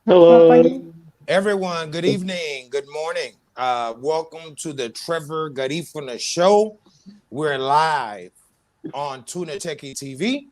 Hello. Everyone, good evening, good morning. Welcome to the Trevor Garifuna show. We're live on Tuna Techie TV.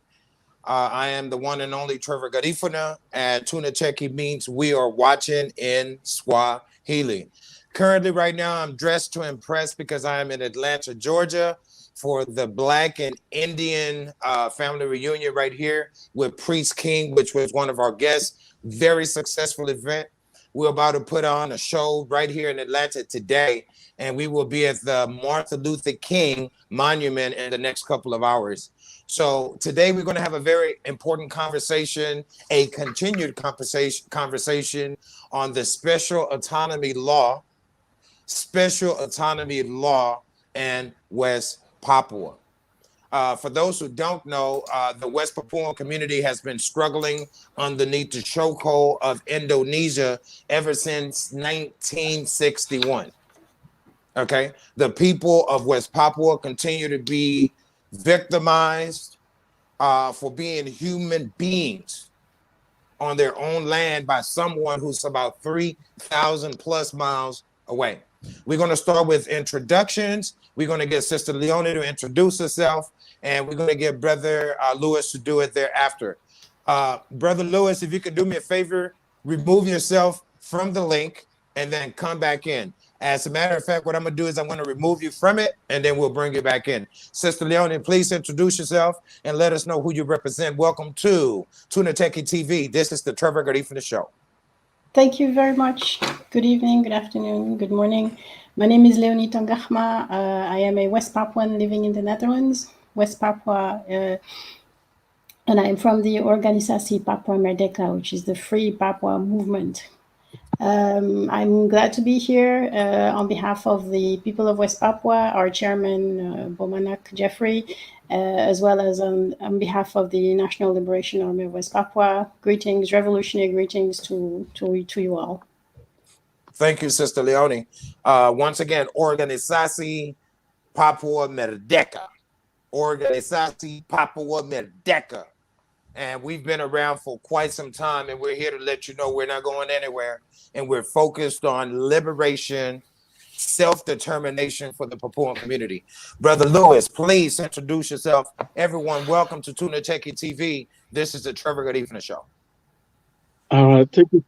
I am the one and only Trevor Garifuna, and Tuna Techie means we are watching in Swahili. Currently, right now, I'm dressed to impress because I am in Atlanta, Georgia for the Black and Indian family reunion right here with Priest King, which was one of our guests. Very successful event. We're about to put on a show right here in Atlanta today, and we will be at the Martin Luther King Monument in the next couple of hours. So today we're going to have a very important conversation, a continued conversation on the special autonomy law in West Papua. For those who don't know, the West Papuan community has been struggling underneath the chokehold of Indonesia ever since 1961. Okay, the people of West Papua continue to be victimized for being human beings on their own land by someone who's about 3,000 plus miles away. We're going to start with introductions. We're going to get Sister Leonie to introduce herself, and we're going to get Brother Lewis to do it thereafter. Brother Lewis, if you could do me a favor, remove yourself from the link and then come back in. As a matter of fact, what I'm going to do is I'm going to remove you from it, and then we'll bring you back in. Sister Leonie, please introduce yourself and let us know who you represent. Welcome to Tuna Techie TV. This is the Trevor Garifuna show. Thank you very much. Good evening, good afternoon, good morning. My name is Leonie Tongahma. I am a West Papuan living in the Netherlands, West Papua, and I'm from the Organisasi Papua Merdeka, which is the Free Papua movement. I'm glad to be here on behalf of the people of West Papua, our chairman, Bomanak Jeffrey, as well as on behalf of the National Liberation Army of West Papua. Greetings, revolutionary greetings to you all. Thank you, Sister Leonie. Once again, Organisasi Papua Merdeka. Organisasi Papua Merdeka. And we've been around for quite some time, and we're here to let you know we're not going anywhere. And we're focused on liberation, self-determination for the Papuan community. Brother Lewis, please introduce yourself. Everyone, welcome to Tuna Techie TV. This is the Trevor Garifuna show. Thank you,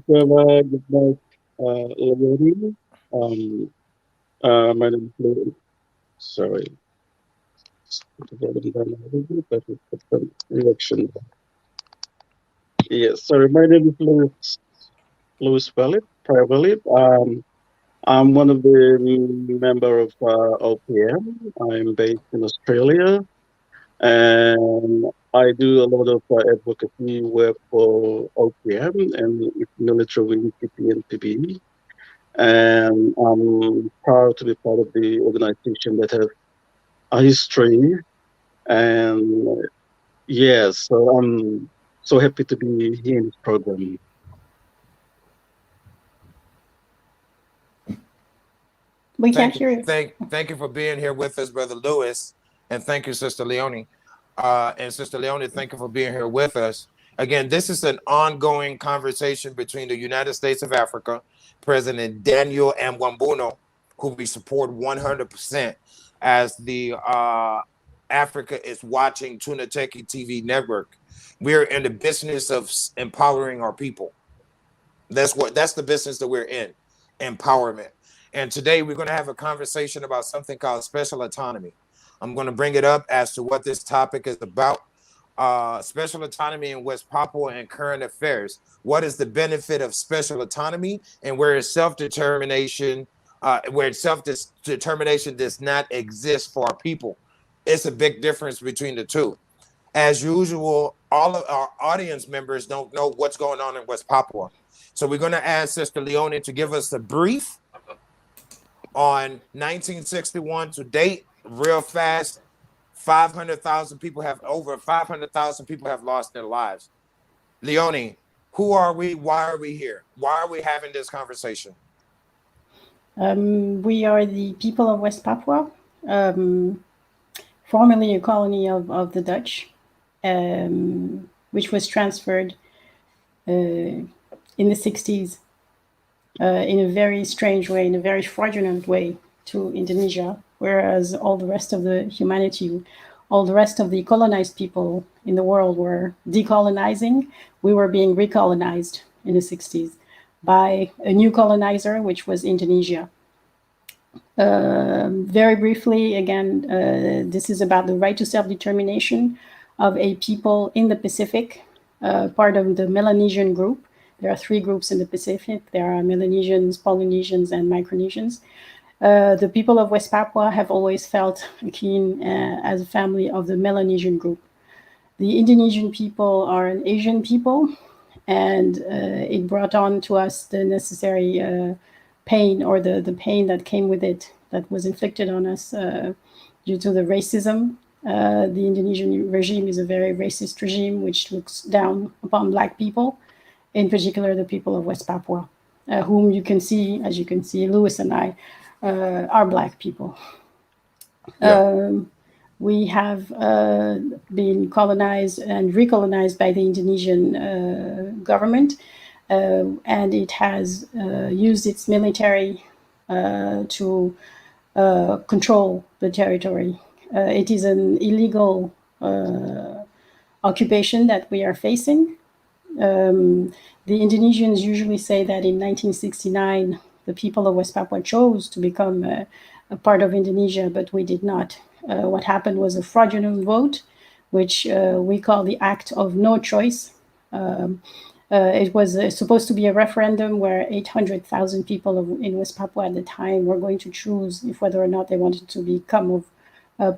Trevor. Good night, Leonie. My name is Leonie. Sorry. Yes, sorry. My name is Louis Valid, Prior Valid. I'm one of the member of OPM. I'm based in Australia, and I do a lot of advocacy work for OPM and its military wing PPNPB. And I'm proud to be part of the organization that has a history. And yes, so I'm so happy to be here in this program. We can't hear you. Thank you for being here with us, Brother Lewis, and thank you, Sister Leonie. And Sister Leonie, thank you for being here with us. Again, this is an ongoing conversation between the United States of Africa, President Daniel Mwambuno, who we support 100% as the Africa is watching Tuna Techie TV network. We're in the business of empowering our people. That's the business that we're in, empowerment. And today we're going to have a conversation about something called special autonomy. I'm going to bring it up as to what this topic is about. Special autonomy in West Papua and current affairs. What is the benefit of special autonomy, and where is self-determination, where self-determination does not exist for our people? It's a big difference between the two. As usual, all of our audience members don't know what's going on in West Papua. So we're going to ask Sister Leonie to give us a brief on 1961 to date, real fast. 500,000 people have lost their lives. Leonie, who are we? Why are we here? Why are we having this conversation? We are the people of West Papua, formerly a colony of the Dutch, which was transferred in the 60s in a very strange way, in a very fraudulent way to Indonesia, whereas all the rest of the humanity, all the rest of the colonized people in the world were decolonizing. We were being recolonized in the 60s by a new colonizer, which was Indonesia. Very briefly, again, this is about the right to self-determination of a people in the Pacific, part of the Melanesian group. There are 3 groups in the Pacific. There are Melanesians, Polynesians, and Micronesians. The people of West Papua have always felt keen as a family of the Melanesian group. The Indonesian people are an Asian people, and it brought on to us the necessary pain, or the pain that came with it, that was inflicted on us due to the racism. The Indonesian regime is a very racist regime which looks down upon Black people, in particular the people of West Papua, whom you can see, as you can see, Louis and I are Black people. Yeah. We have been colonized and recolonized by the Indonesian government, and it has used its military to control the territory. It is an illegal occupation that we are facing. The Indonesians usually say that in 1969, the people of West Papua chose to become a part of Indonesia, but we did not. What happened was a fraudulent vote, which we call the act of no choice. It was supposed to be a referendum where 800,000 people in West Papua at the time were going to choose if whether or not they wanted to become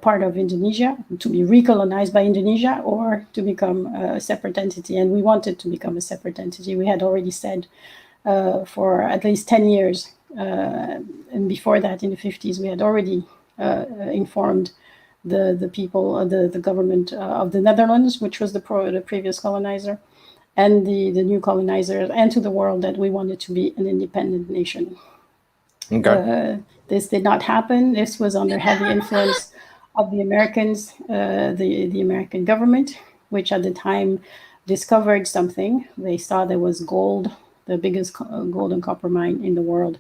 part of Indonesia, to be recolonized by Indonesia, or to become a separate entity. And we wanted to become a separate entity. We had already said for at least 10 years. And before that, in the 50s, we had already informed the people, the government of the Netherlands, which was the previous colonizer, and the new colonizers, and to the world, that we wanted to be an independent nation. Okay. This did not happen. This was under heavy influence of the Americans, the American government, which at the time discovered something. They saw there was gold, the biggest gold and copper mine in the world,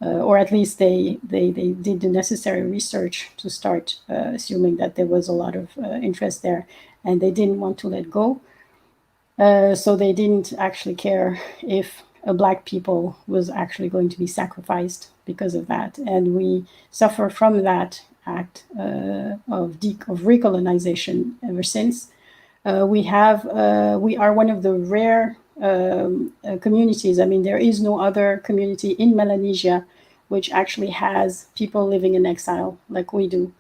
or at least they did the necessary research to start assuming that there was a lot of interest there, and they didn't want to let go. So they didn't actually care if a Black people was actually going to be sacrificed because of that. And we suffer from that act of recolonization ever since. We are one of the rare communities. I mean, there is no other community in Melanesia which actually has people living in exile like we do.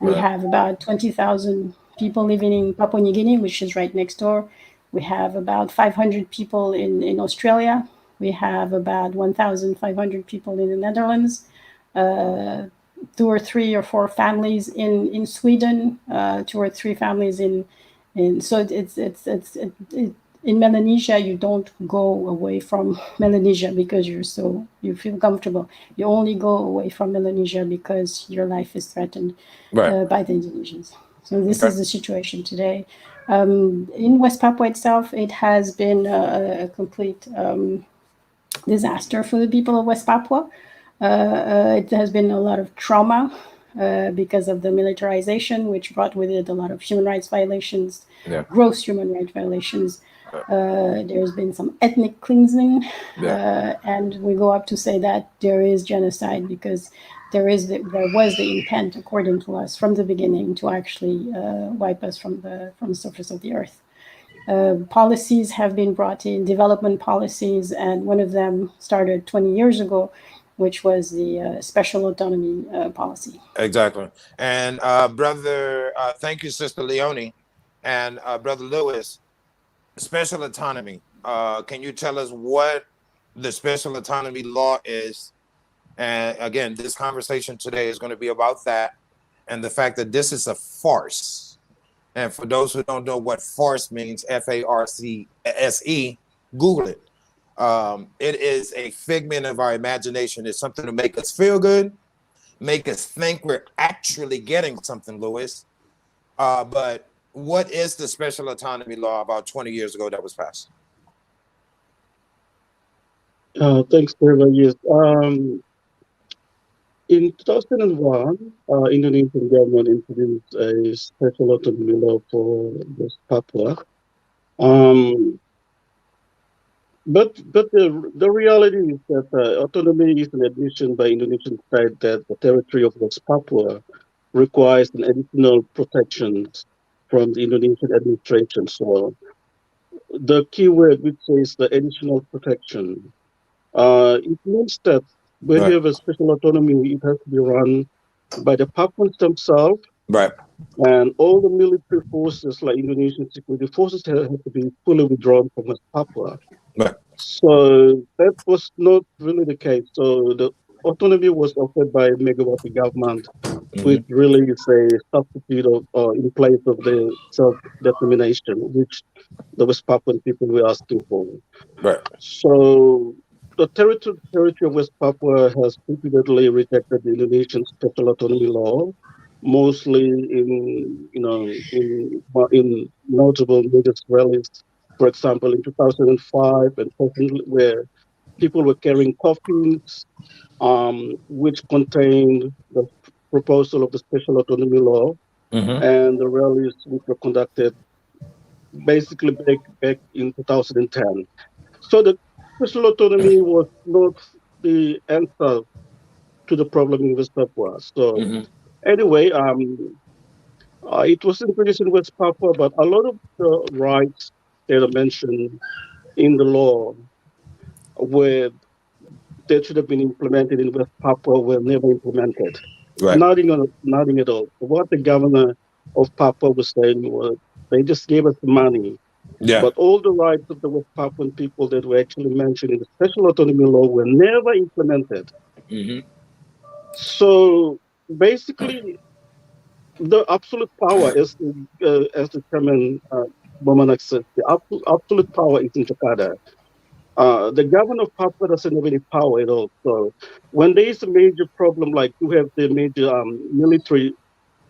We have about 20,000 people living in Papua New Guinea, which is right next door. We have about 500 people in Australia. We have about 1,500 people in the Netherlands. 2 or 3 or 4 families in Sweden. 2 or 3 families in so it's in Melanesia. You don't go away from Melanesia because you feel comfortable. You only go away from Melanesia because your life is threatened by the Indonesians. So this is the situation today. In West Papua itself, it has been a complete disaster for the people of West Papua. It has been a lot of trauma because of the militarization, which brought with it a lot of human rights violations, gross human rights violations. There's been some ethnic cleansing, and we go up to say that there is genocide because there was the intent, according to us, from the beginning to actually wipe us from the surface of the earth. Policies have been brought in, development policies, and one of them started 20 years ago, which was the special autonomy policy. Exactly. And thank you, Sister Leonie, and Brother Lewis. Special autonomy. Can you tell us what the special autonomy law is? And again, this conversation today is going to be about that and the fact that this is a farce. And for those who don't know what farce means, FARCSE, Google it. It is a figment of our imagination. It's something to make us feel good, make us think we're actually getting something, Louis. But what is the special autonomy law about 20 years ago that was passed? Thanks, Trevor. Yes. In 2001, Indonesian government introduced a special autonomy law for West Papua. Um, but the reality is that autonomy is an admission by Indonesian state that the territory of West Papua requires an additional protections from the Indonesian administration. So the key word which says the additional protection, it means that when you Right. have a special autonomy, it has to be run by the Papuans themselves, Right. and all the military forces, like Indonesian security forces, have to be fully withdrawn from West Papua. Right. So that was not really the case. So the autonomy was offered by Megawati government, Hmm. which really is a substitute of, in place of the self-determination, which the West Papuan people were asking for. Right. So the territory of West Papua has repeatedly rejected the Indonesian special autonomy law, mostly in notable major rallies. For example, in 2005, and presently, where people were carrying coffins, which contained the proposal of the special autonomy law, Hmm. and the rallies which were conducted basically back in 2010. So the special autonomy was not the answer to the problem in West Papua. So Hmm. anyway, it was introduced in West Papua, but a lot of the rights that are mentioned in the law were that should have been implemented in West Papua were never implemented. Right. Nothing at all. What the governor of Papua was saying was they just gave us the money, Yeah. but all the rights of the West Papuan people that were actually mentioned in the special autonomy law were never implemented. Hmm. So basically, the absolute power, as the chairman Bomanak said, the absolute power is in Jakarta. The governor of Papua doesn't have any power at all. So when there is a major problem, like you have the major military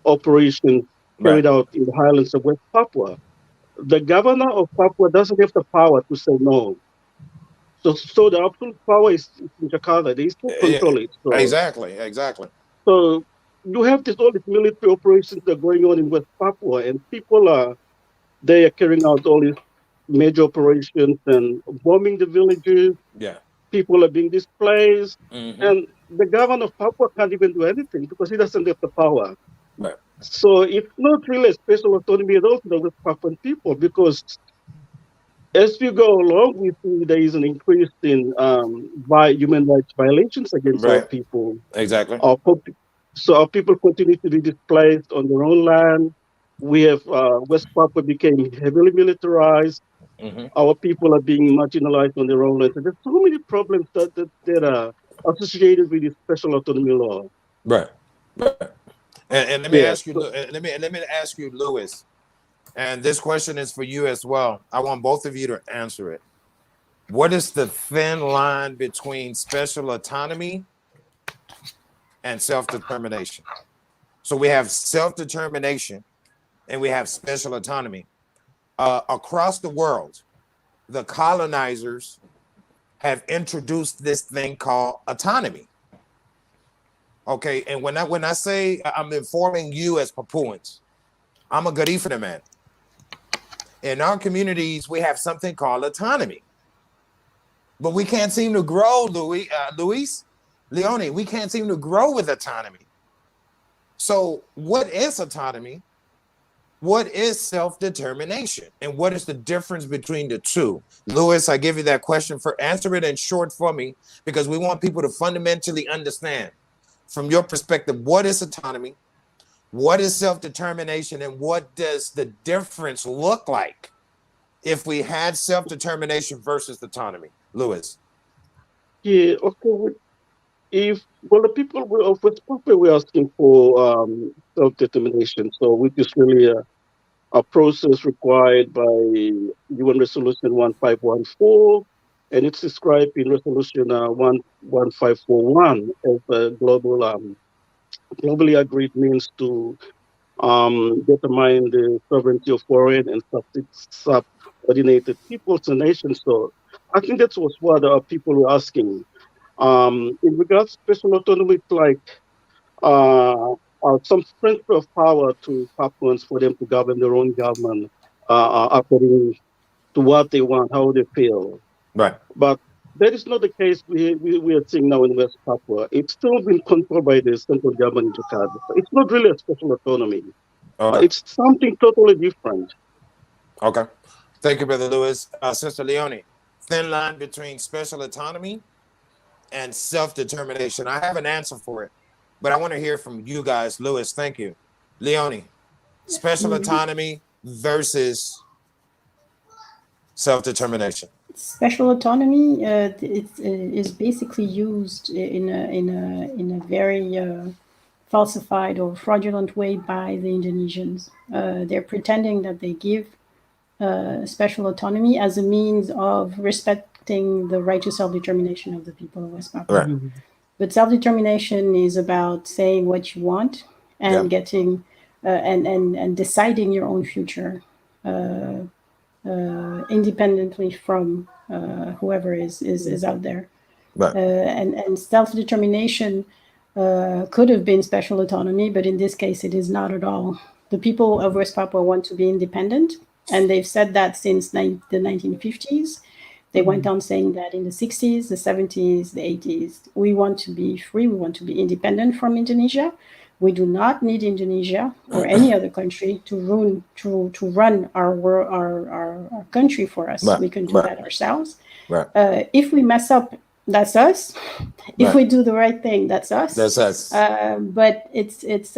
operations Right. carried out in the highlands of West Papua, the governor of Papua doesn't have the power to say no. So the absolute power is in Jakarta. They still Yeah, control it. exactly. Exactly. So you have all these military operations that are going on in West Papua, and people are they are carrying out all these major operations and bombing the villages. Yeah. People are being displaced, Hmm. and the governor of Papua can't even do anything because he doesn't have the power. Right. So it's not really a special autonomy at all to the West Papuan people because as we go along, we see there is an increase in by human rights violations against our Right. people. Exactly. Our so our people continue to be displaced on their own land. We have West Papua became heavily militarized. Hmm. Our people are being marginalized on their own land. So there's so many problems that are associated with this special autonomy law. Right. Right. And let me Yeah. ask you. Let me ask you, Lewis. And this question is for you as well. I want both of you to answer it. What is the thin line between special autonomy and self-determination? So we have self-determination and we have special autonomy. Across the world, the colonizers have introduced this thing called autonomy. Okay, and when I say I'm informing you as Papuans, I'm a Garifuna man. In our communities, we have something called autonomy, but we can't seem to grow, Luis, Leone. We can't seem to grow with autonomy. So, what is autonomy? What is self-determination? And what is the difference between the two? Lewis, I give you that question for answer it in short for me because we want people to fundamentally understand from your perspective what is autonomy, what is self-determination, and what does the difference look like if we had self-determination versus autonomy? Lewis. Yeah. Okay. If well, the people of West Papua were asking for self-determination, so which is really a process required by UN Resolution 1514, and it's described in Resolution 11541 as a globally agreed means to determine the sovereignty of foreign and subordinated peoples and nations. So I think that was what people were asking. In regards to special autonomy, it's like uh, some transfer of power to Papuans for them to govern their own government according to what they want, how they feel. Right. But that is not the case we are seeing now in West Papua. It's still being controlled by the central government in Jakarta. So it's not really a special autonomy. Okay. It's something totally different. Okay. Thank you, Brother Lewis. Sister Leonie, thin line between special autonomy and self-determination. I have an answer for it, but I want to hear from you guys. Lewis, thank you. Leonie, special autonomy versus self-determination. Special autonomy is basically used in a very falsified or fraudulent way by the Indonesians. They're pretending that they give special autonomy as a means of respecting the right to self-determination of the people of West Papua. Right. But self-determination is about saying what you want and Yeah. getting and deciding your own future independently from whoever is out there. Right. And self-determination could have been special autonomy, but in this case, it is not at all. The people of West Papua want to be independent, and they've said that since the 1950s. They went on saying that in the 60s, the 70s, the 80s. We want to be free. We want to be independent from Indonesia. We do not need Indonesia or any other country to run our country for us. Right. We can do Right. that ourselves. Right. If we mess up, that's us. If Right. we do the right thing, that's us. That's us. But it's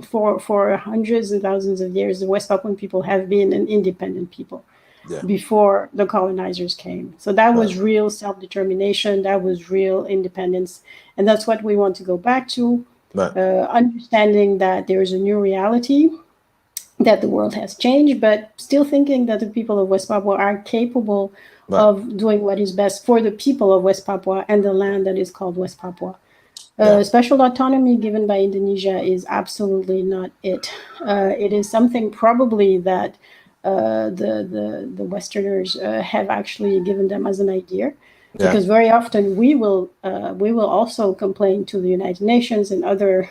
for hundreds and thousands of years, the West Papuan people have been an independent people. Yeah. Before the colonizers came. So that was Right. real self-determination, that was real independence. And that's what we want to go back to, Right. Understanding that there is a new reality, that the world has changed, but still thinking that the people of West Papua are capable Right. of doing what is best for the people of West Papua and the land that is called West Papua. Yeah. Special autonomy given by Indonesia is absolutely not it. It is something probably that the Westerners have actually given them as an idea, Yeah. because very often we will also complain to the United Nations and other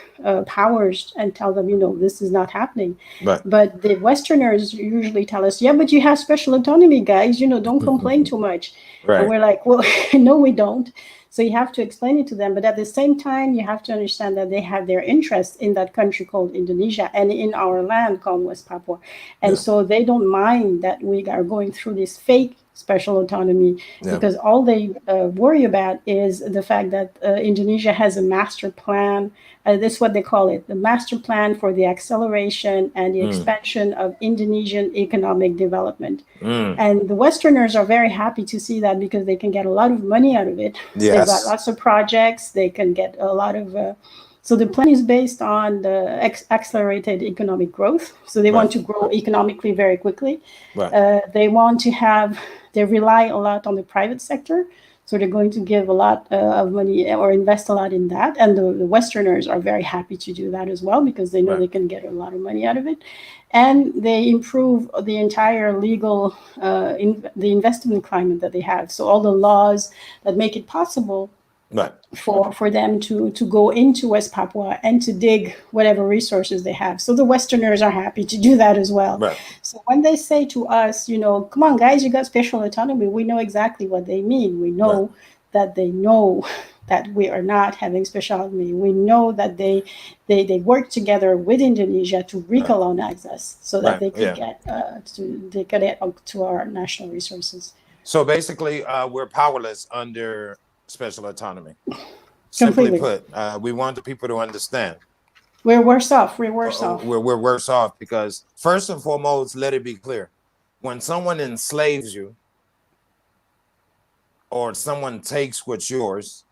powers and tell them, this is not happening. Right. But the Westerners usually tell us, yeah, but you have special autonomy, guys. Don't complain too much. Right. And we're like, well, no, we don't. So you have to explain it to them. But at the same time, you have to understand that they have their interest in that country called Indonesia and in our land called West Papua. And Yeah. so they don't mind that we are going through this fake special autonomy, Yeah. because all they worry about is the fact that Indonesia has a master plan. This is what they call it, the master plan for the acceleration and the expansion of Indonesian economic development. And the Westerners are very happy to see that, because they can get a lot of money out of it. Yes. They've got lots of projects. They can get a lot of. So the plan is based on the accelerated economic growth. So they want to grow economically very quickly. Right. They want to have. They rely a lot on the private sector. So they're going to give a lot of money or invest a lot in that. And the Westerners are very happy to do that as well, because they know Right. they can get a lot of money out of it. And they improve the entire legal, the investment climate that they have. So all the laws that make it possible Right. for them to go into West Papua and to dig whatever resources they have. So the Westerners are happy to do that as well. Right. So when they say to us, come on, guys, you got special autonomy, we know exactly what they mean. We know that they know that we are not having special autonomy. We know that they work together with Indonesia to recolonize us, so that they could get to our national resources. So basically, we're powerless under special autonomy. Simply Completely. put, we want the people to understand. We're worse off. We're worse off. We're worse off because, first and foremost, let it be clear. When someone enslaves you or someone takes what's yours,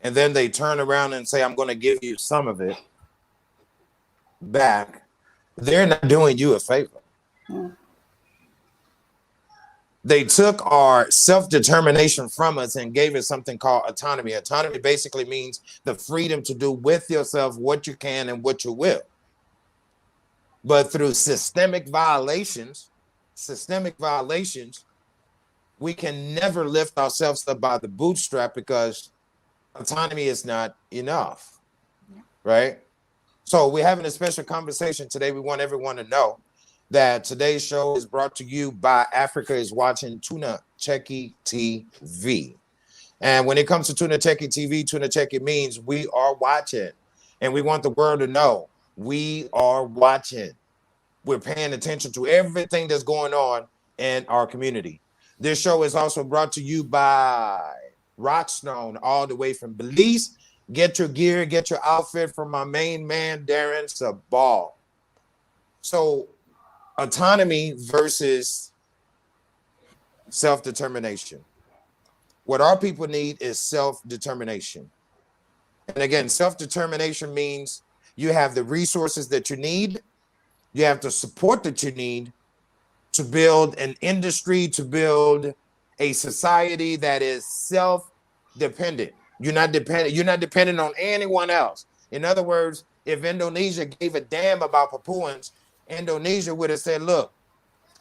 and then they turn around and say, I'm going to give you some of it back, they're not doing you a favor. They took our self-determination from us and gave us something called autonomy. Autonomy basically means the freedom to do with yourself what you can and what you will. But through systemic violations, we can never lift ourselves up by the bootstrap because autonomy is not enough, right? So we're having a special conversation today. We want everyone to know that today's show is brought to you by Africa is Watching Tuna Cheki TV. And when it comes to Tuna Cheki TV, Tuna Cheki means we are watching. And we want the world to know we are watching. We're paying attention to everything that's going on in our community. This show is also brought to you by Rockstone, all the way from Belize. Get your gear, get your outfit from my main man, Darren Sabal. So, autonomy versus self-determination. What our people need is self-determination. And again, self-determination means you have the resources that you need, you have the support that you need to build an industry, to build a society that is self-dependent. You're not dependent on anyone else. In other words, if Indonesia gave a damn about Papuans, Indonesia would have said, look,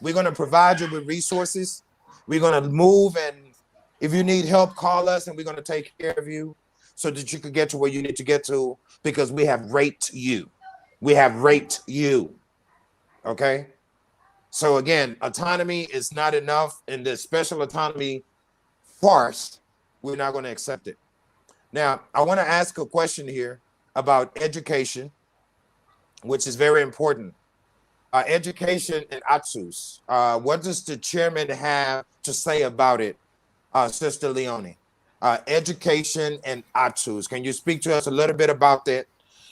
we're going to provide you with resources. We're going to move, and if you need help, call us, and we're going to take care of you so that you can get to where you need to get to, because we have raped you. We have raped you. Okay? So again, autonomy is not enough, and this special autonomy farce, we're not going to accept it. Now, I want to ask a question here about education, which is very important. Education and ATSUS. What does the chairman have to say about it, Sister Leonie? Education and ATSUS. Can you speak to us a little bit about that?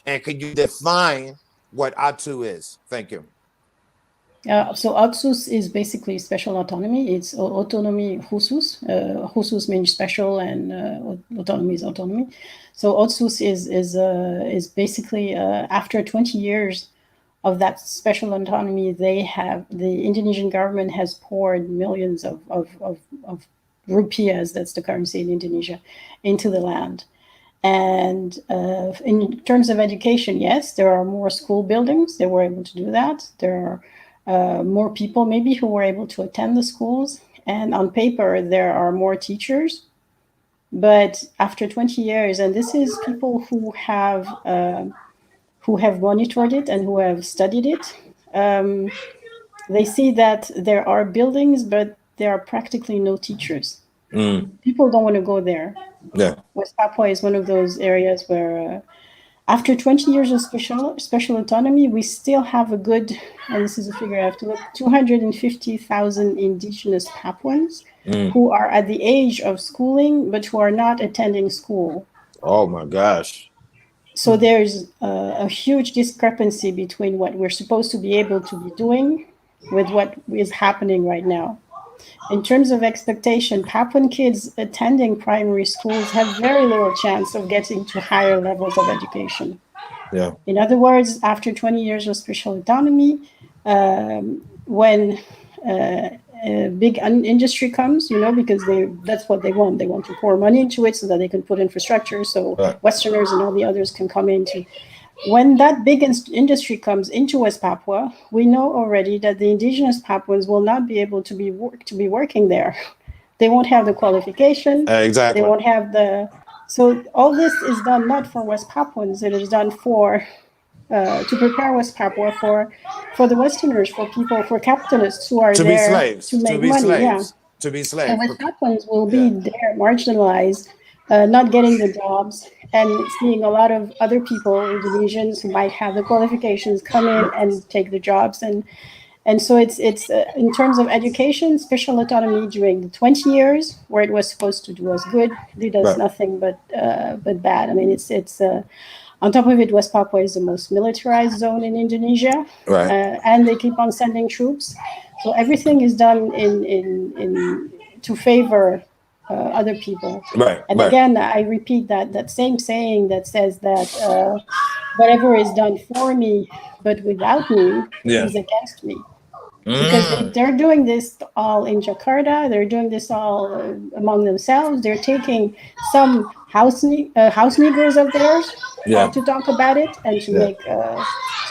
And can you define what ATSU is? Thank you. So ATSUS is basically special autonomy. It's autonomy khusus. Khusus means special, and autonomy is autonomy. So ATSUS is basically after 20 years of that special autonomy, the Indonesian government has poured millions of rupiahs, that's the currency in Indonesia, into the land. And in terms of education, yes, there are more school buildings. They were able to do that. There are more people maybe who were able to attend the schools. And on paper, there are more teachers. But after 20 years, and this is people who have monitored it and who have studied it, they see that there are buildings, but there are practically no teachers. People don't want to go there. Yeah. West Papua is one of those areas where after 20 years of special autonomy, we still have a good, and this is a figure I have to look, 250,000 indigenous Papuans who are at the age of schooling, but who are not attending school. Oh my gosh. So there's a huge discrepancy between what we're supposed to be able to be doing with what is happening right now. In terms of expectation, Papuan kids attending primary schools have very little chance of getting to higher levels of education. Yeah. In other words, after 20 years of special autonomy, when a big industry comes, because that's what they want. They want to pour money into it so that they can put infrastructure, so Westerners and all the others can come into. When that big industry comes into West Papua, we know already that the indigenous Papuans will not be able to be working there. They won't have the qualification. Exactly. They won't have so all this is done not for West Papuans. It is done to prepare West Papua for the Westerners, for capitalists who are there to make money. To be slaves. And West Papuans will be there, marginalized, not getting the jobs, and seeing a lot of other people, Indonesians who might have the qualifications, come in and take the jobs. And so it's in terms of education, special autonomy during the 20 years where it was supposed to do us good, it does nothing but bad. I mean, it's on top of it, West Papua is the most militarized zone in Indonesia, and they keep on sending troops. So everything is done in to favor other people. And again, I repeat that same saying that says that whatever is done for me, but without me, is against me. Because they're doing this all in Jakarta. They're doing this all among themselves. They're taking some house Negroes of theirs to talk about it and to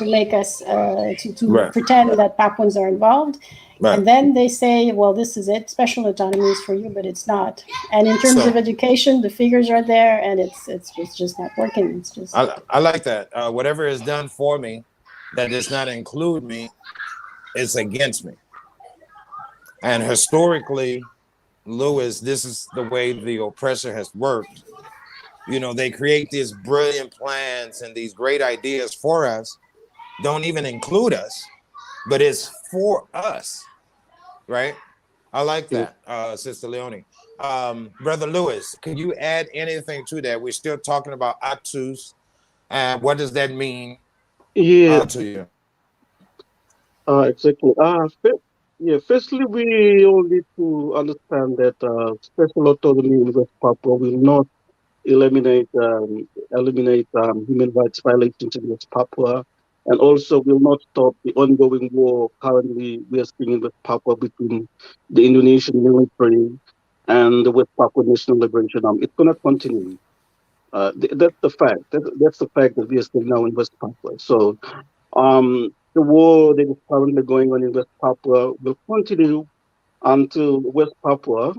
make us to pretend that Papuans are involved. Right. And then they say, well, this is it. Special autonomy is for you, but it's not. And in terms of education, the figures are there, and it's just not working. It's just. I like that. Whatever is done for me that does not include me is against me. And historically, Lewis, this is the way the oppressor has worked. You know, they create these brilliant plans and these great ideas for us, don't even include us, but it's for us, right? I like that, Sister Leonie. Brother Lewis, can you add anything to that? We're still talking about actus, and what does that mean Yeah, to you? exactly. Yeah, firstly, we all need to understand that special autonomy in West Papua will not eliminate human rights violations in West Papua, and also will not stop the ongoing war currently we are seeing in West Papua between the Indonesian military and the West Papua National Liberation Army. It's going to continue. That's the fact. That's the fact that we are still now in West Papua. So the war that is currently going on in West Papua will continue until West Papua,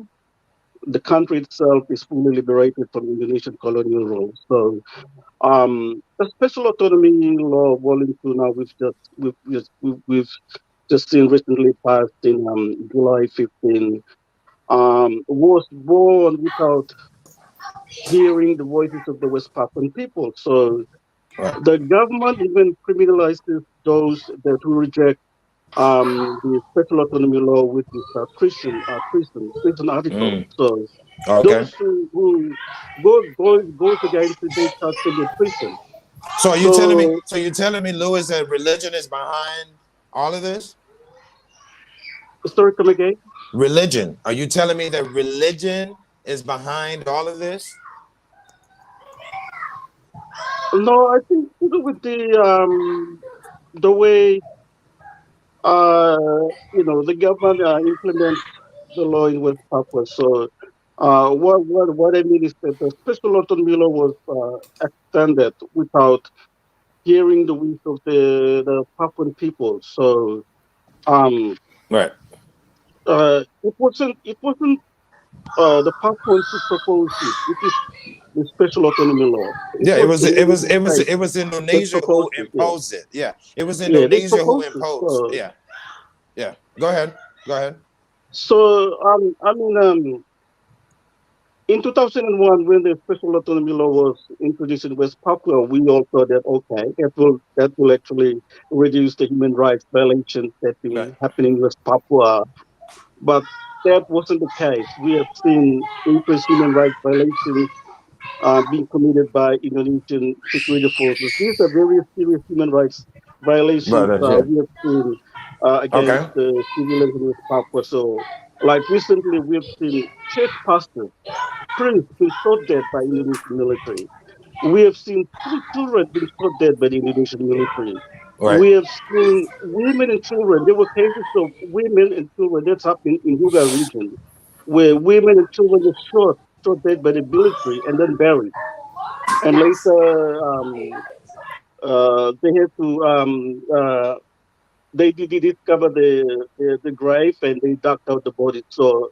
the country itself, is fully liberated from Indonesian colonial rule. So the special autonomy law, Volume 2, now we've just seen recently passed in July 15, was born without hearing the voices of the West Papuan people. So Right. the government even criminalizes those that who reject the special autonomy law with this prison article. So Okay. those who goes against it, they charge them with prison. So are you telling me? So So you're telling me, Lewis, that religion is behind all of this? sorry, come again? Religion. Are you telling me that religion is behind all of this? No, I think to do with the way uh the government implements the law in West Papua. So what I mean is that the special autonomy law was extended without hearing the wish of the Papuan people. So um Right. it wasn't the Papuans who proposed it. It is the special autonomy law. It Yeah, it was was it was Indonesian it was state it was that Indonesia who proposed it. Yeah, imposed it. Yeah, it was yeah, they Indonesia who proposed it. imposed. Yeah, yeah. Go ahead. Go ahead. In 2001, when the special autonomy law was introduced in West Papua, we all thought that okay, that will actually reduce the human rights violations that Right. been happening in West Papua. But that wasn't the case. We have seen increased human rights violations being committed by Indonesian security forces. These are very serious human rights violations Right. Yeah. we have seen against Okay. the civilians in West Papua. So, like recently, we've seen church pastors, priests being shot dead by Indonesian military. We have seen school children being shot dead by the Indonesian military. Right. We have seen women and children. There were cases of women and children that's happened in Huga region, where women and children were shot dead by the military and then buried. And later, they had to they discover the grave and they dug out the body. So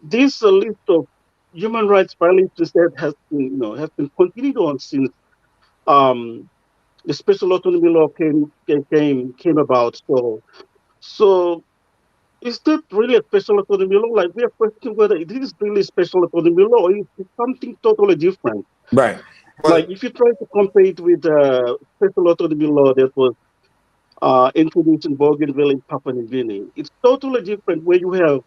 this list of human rights violations that has been continued on since um, the special autonomy law came about. So is that really a special autonomy law? Like we are questioning whether it is really special autonomy law or it's something totally different. Right. Like Well. if you try to compare it with special autonomy law that was introduced in Bougainville in Papua New Guinea, it's totally different. Where you have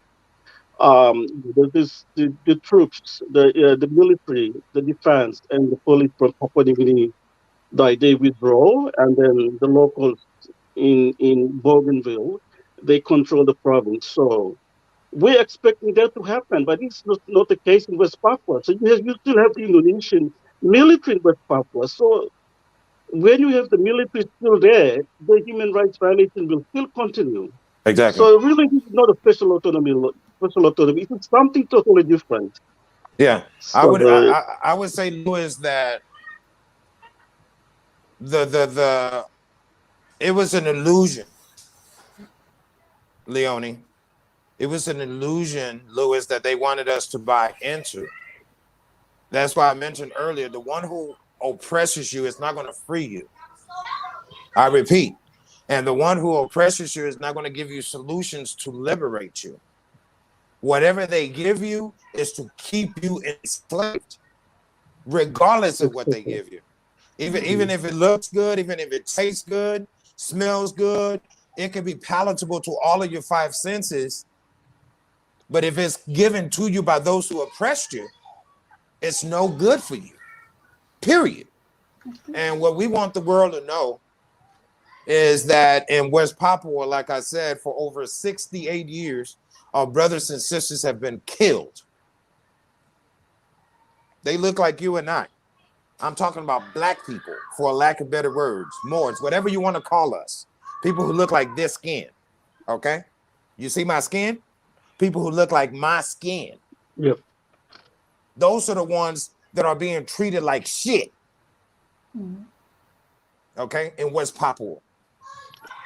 the troops, the military, the defense, and the police from Papua New Guinea, they withdraw, and then the locals in Bougainville, they control the province. So we're expecting that to happen, but it's not the case in West Papua. So you still have the Indonesian military in West Papua. So when you have the military still there, the human rights violation will still continue. Exactly. So really, this is not a special autonomy. Special autonomy. It's something totally different. Yeah. I would. So I would say, Lewis, that the it was an illusion, Leonie. It was an illusion, Lewis, that they wanted us to buy into. That's why I mentioned earlier, the one who oppresses you is not going to free you. I repeat, and the one who oppresses you is not going to give you solutions to liberate you. Whatever they give you is to keep you enslaved, regardless of what they give you. Even if it looks good, even if it tastes good, smells good, it can be palatable to all of your five senses. But if it's given to you by those who oppressed you, it's no good for you, period. And what we want the world to know is that in West Papua, like I said, for over 68 years, our brothers and sisters have been killed. They look like you and I. I'm talking about black people, for a lack of better words, Moors, whatever you want to call us. People who look like this skin, okay? You see my skin? People who look like my skin. Yep. Those are the ones that are being treated like shit, okay, in West Papua.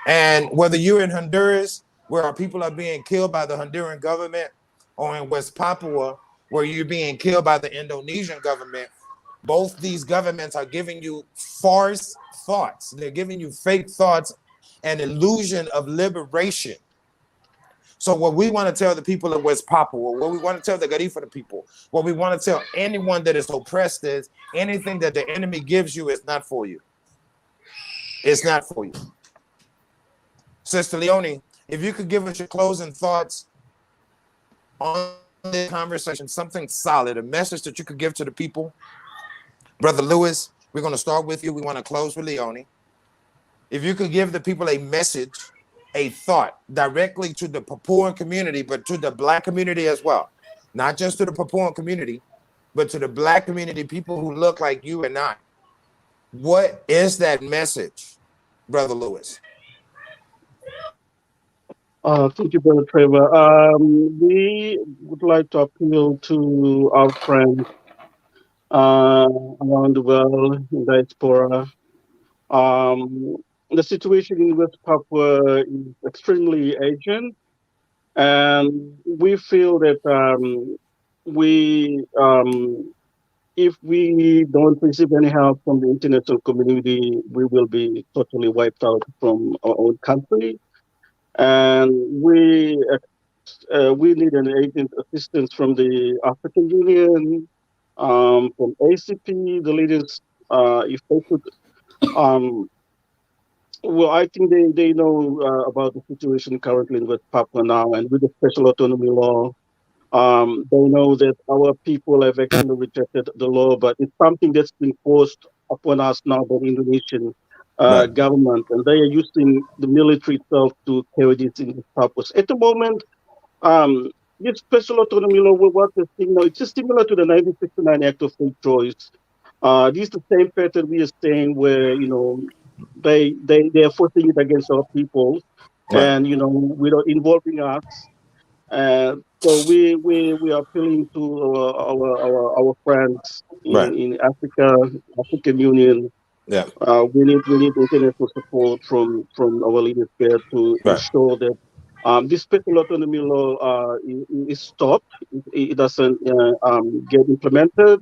And whether you're in Honduras, where our people are being killed by the Honduran government, or in West Papua, where you're being killed by the Indonesian government, both these governments are giving you false thoughts. They're giving you fake thoughts and illusion of liberation. So what we want to tell the people of West Papua, what we want to tell the Garifuna people, what we want to tell anyone that is oppressed is anything that the enemy gives you is not for you. It's not for you. Sister Leonie, if you could give us your closing thoughts on this conversation, something solid, a message that you could give to the people. Brother Lewis, we're going to start with you. We want to close with Leonie. If you could give the people a message, a thought directly to the Papuan community, but to the Black community as well. Not just to the Papuan community, but to the Black community, people who look like you and I. What is that message, Brother Lewis? Thank you, Brother Trevor. We would like to appeal to our friends around the world in diaspora. The situation in West Papua is extremely urgent, and we feel that if we don't receive any help from the international community, we will be totally wiped out from our own country. And we need an agent assistance from the African Union, from ACP, the leaders, if they could. Well, I think they know about the situation currently in West Papua now, and with the special autonomy law, they know that our people have actually rejected the law, but it's something that's been forced upon us now by the Indonesian Right. government, and they are using the military itself to carry this in this purpose. At the moment, this special autonomy law, what we're seeing now, it's just similar to the 1969 Act of Free Choice. This is the same pattern we are saying where, they are forcing it against our people, Right. and, without involving us. So we are appealing to our friends Right. in Africa, African Union. Yeah. We need international support from our leaders there to Right. ensure that this special autonomy law is stopped. It doesn't get implemented,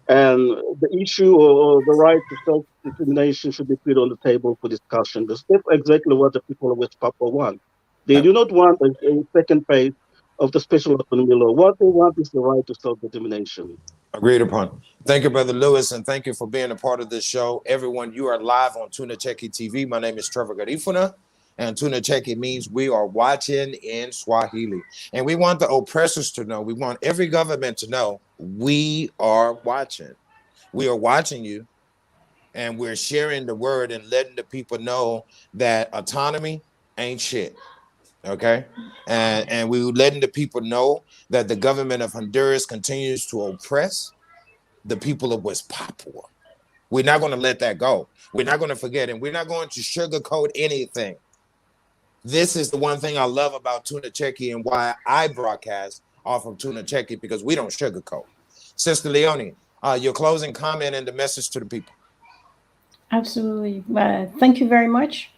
and the issue or the right to self-determination should be put on the table for discussion. That's exactly what the people of West Papua want. They do not want a second phase of the special autonomy law. What they want is the right to self-determination. Agreed upon. Thank you, Brother Lewis, and thank you for being a part of this show. Everyone, you are live on Tuna Cheki TV. My name is Trevor Garifuna, and Tuna Cheki means we are watching in Swahili. And we want the oppressors to know, we want every government to know, we are watching. We are watching you, and we're sharing the word and letting the people know that autonomy ain't shit. Okay, and we letting the people know that the government of Honduras continues to oppress the people of West Papua. We're not going to let that go. We're not going to forget, and we're not going to sugarcoat anything. This is the one thing I love about Tuna Cheki and why I broadcast off of Tuna Cheki, because we don't sugarcoat. Sister Leonie, your closing comment and the message to the people. Absolutely. Thank you very much.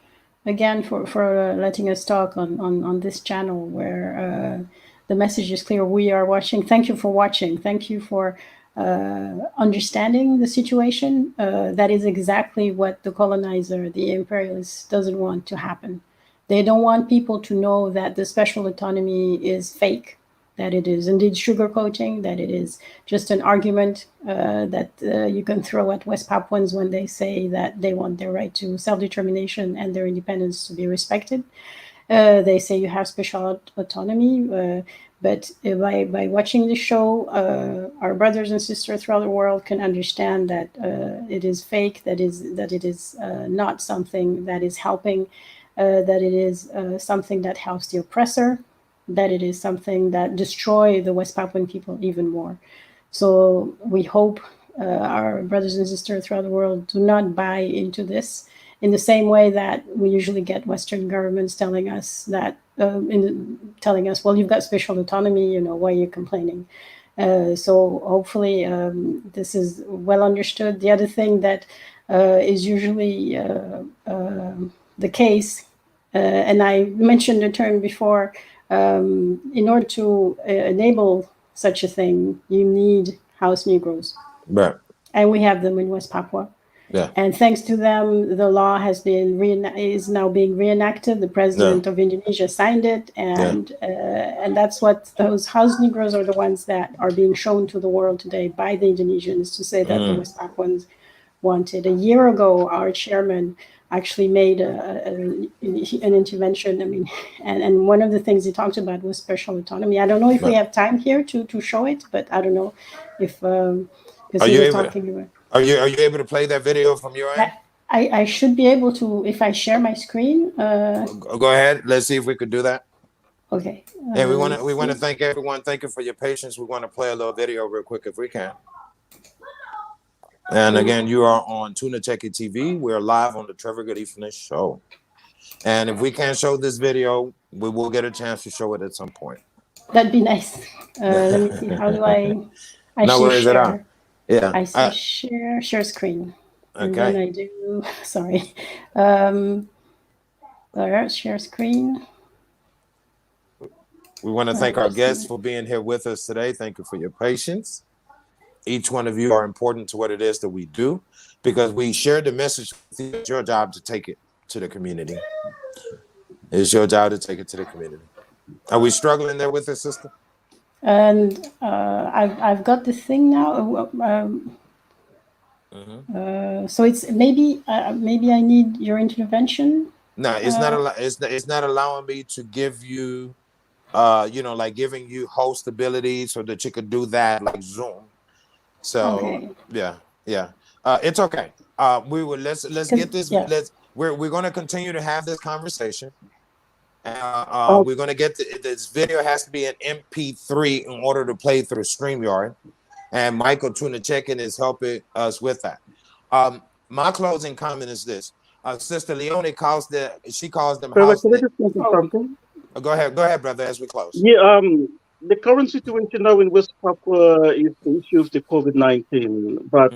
again for letting us talk on this channel where the message is clear. We are watching. Thank you for watching. Thank you for understanding the situation. That is exactly what the colonizer, the imperialist, doesn't want to happen. They don't want people to know that the special autonomy is fake, that it is indeed sugarcoating, that it is just an argument that you can throw at West Papuans when they say that they want their right to self-determination and their independence to be respected. They say you have special autonomy, but by watching the show, our brothers and sisters throughout the world can understand that it is fake, that it is not something that is helping, that it is something that helps the oppressor, that it is something that destroys the West Papuan people even more. So we hope our brothers and sisters throughout the world do not buy into this in the same way that we usually get Western governments telling us that, telling us, well, you've got special autonomy, you know, why are you complaining? So hopefully this is well understood. The other thing that is usually the case, and I mentioned the term before, in order to enable such a thing, you need house Negroes. Right. And we have them in West Papua. Yeah. And thanks to them, the law has been is now being reenacted. The president of Indonesia signed it, and that's what those house Negroes are, the ones that are being shown to the world today by the Indonesians to say that the West Papuans wanted. A year ago, our chairman actually made an intervention. I mean, and one of the things he talked about was special autonomy. I don't know if we have time here to show it, but I don't know if because he was talking about. Are you able to play that video from your end? I should be able to if I share my screen. Go ahead. Let's see if we could do that. Okay. And we want to thank everyone. Thank you for your patience. We want to play a little video real quick if we can. And again, you are on Tuna Techie TV. We're live on the Trevor Garifuna show. And if we can't show this video, we will get a chance to show it at some point. That'd be nice. Let me see. How do I no worries share? At all. Yeah. I say share screen. And okay. then I do, sorry. Share screen. We want to thank our guests for being here with us today. Thank you for your patience. Each one of you are important to what it is that we do because we share the message with you. It's your job to take it to the community. It's your job to take it to the community. Are we struggling there with this, sister? And I've got this thing now. So it's maybe I need your intervention. No, it's not. It's not allowing me to give you, like giving you host ability so that you could do that like Zoom. So okay. yeah. It's okay. We will let's get this. Yeah. We're going to continue to have this conversation. We're going to get this video has to be an MP3 in order to play through StreamYard, and Michael Tuna Check-in is helping us with that. My closing comment is this: Sister Leone calls them house. Go ahead, brother. As we close. Yeah. The current situation now in West Papua is the issue of the COVID-19, but.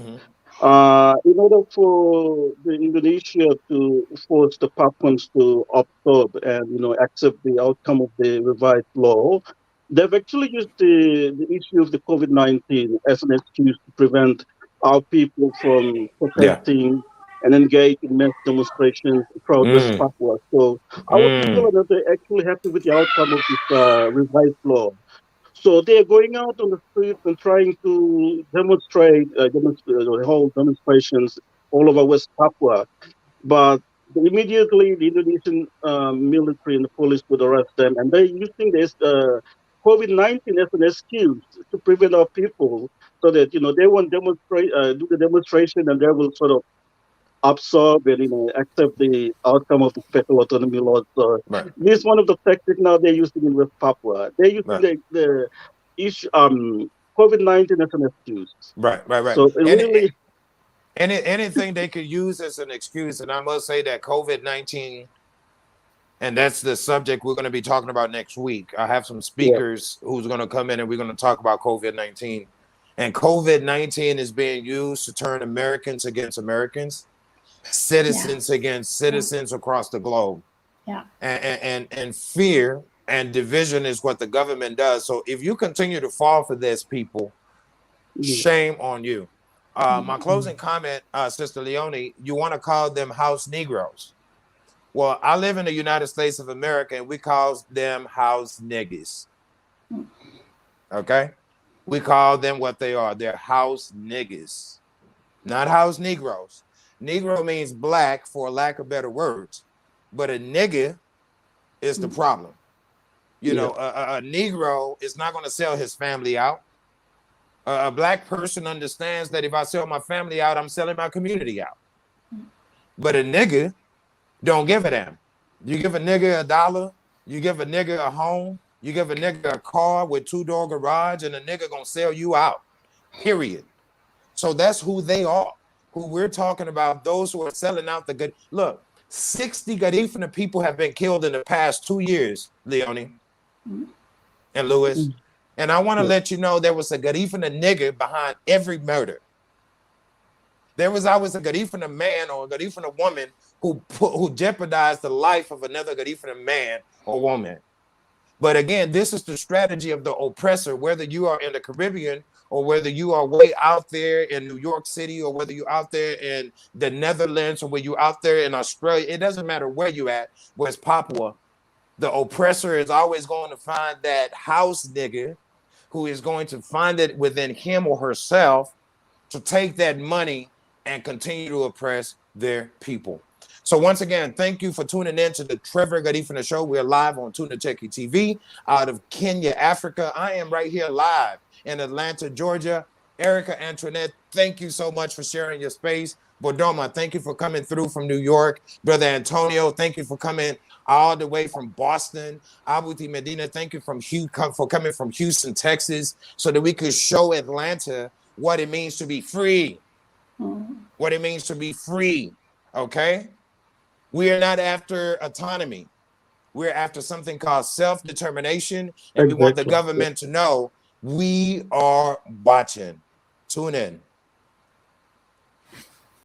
In order for the Indonesia to force the Papuans to absorb and accept the outcome of the revised law, they've actually used the issue of the COVID-19 as an excuse to prevent our people from protesting and engage in mass demonstrations throughout West Papua. So our people are not actually happy with the outcome of this revised law. So they are going out on the streets and trying to demonstrate, hold demonstrations all over West Papua. But immediately the Indonesian military and the police would arrest them. And they're using this COVID-19 as an excuse to prevent our people so that, they won't do the demonstration and they will sort of absorb and accept the outcome of the special autonomy laws. So this is one of the tactics now they're using in West Papua. They're using the issue COVID-19 as an excuse. Right. So really, anything they could use as an excuse, and I must say that COVID-19, and that's the subject we're going to be talking about next week. I have some speakers who's going to come in and we're going to talk about COVID-19. And COVID-19 is being used to turn Americans against Americans. citizens against citizens across the globe. Yeah. And fear and division is what the government does. So if you continue to fall for this, people, shame on you. My closing comment, Sister Leonie, you want to call them house Negroes. Well, I live in the United States of America and we call them house niggas. Okay? We call them what they are. They're house niggas, not house Negroes. Negro means black, for lack of better words, but a nigga is the problem. You know, a Negro is not going to sell his family out. A black person understands that if I sell my family out, I'm selling my community out. But a nigga don't give a damn. You give a nigga $1, you give a nigga a home, you give a nigga a car with 2-door garage, and a nigga gonna sell you out, period. So that's who they are, who we're talking about, those who are selling out the good. Look, 60 Garifuna people have been killed in the past 2 years, Leonie and Lewis. And I want to let you know there was a Garifuna nigga behind every murder. There was always a Garifuna man or a Garifuna woman who jeopardized the life of another Garifuna man or woman. But again, this is the strategy of the oppressor, whether you are in the Caribbean or whether you are way out there in New York City or whether you're out there in the Netherlands or whether you're out there in Australia. It doesn't matter where you at, where's Papua. The oppressor is always going to find that house nigga who is going to find it within him or herself to take that money and continue to oppress their people. So once again, thank you for tuning in to the Trevor Garifuna Show. We're live on Tuna Cheki TV out of Kenya, Africa. I am right here live in Atlanta, Georgia. Erica Antoinette, thank you so much for sharing your space. Bodoma, thank you for coming through from New York. Brother Antonio, thank you for coming all the way from Boston. Abuti Medina, thank you for coming from Houston, Texas, so that we could show Atlanta what it means to be free. What it means to be free, okay? We are not after autonomy. We're after something called self-determination, and we want the government to know we are watching. Tune in.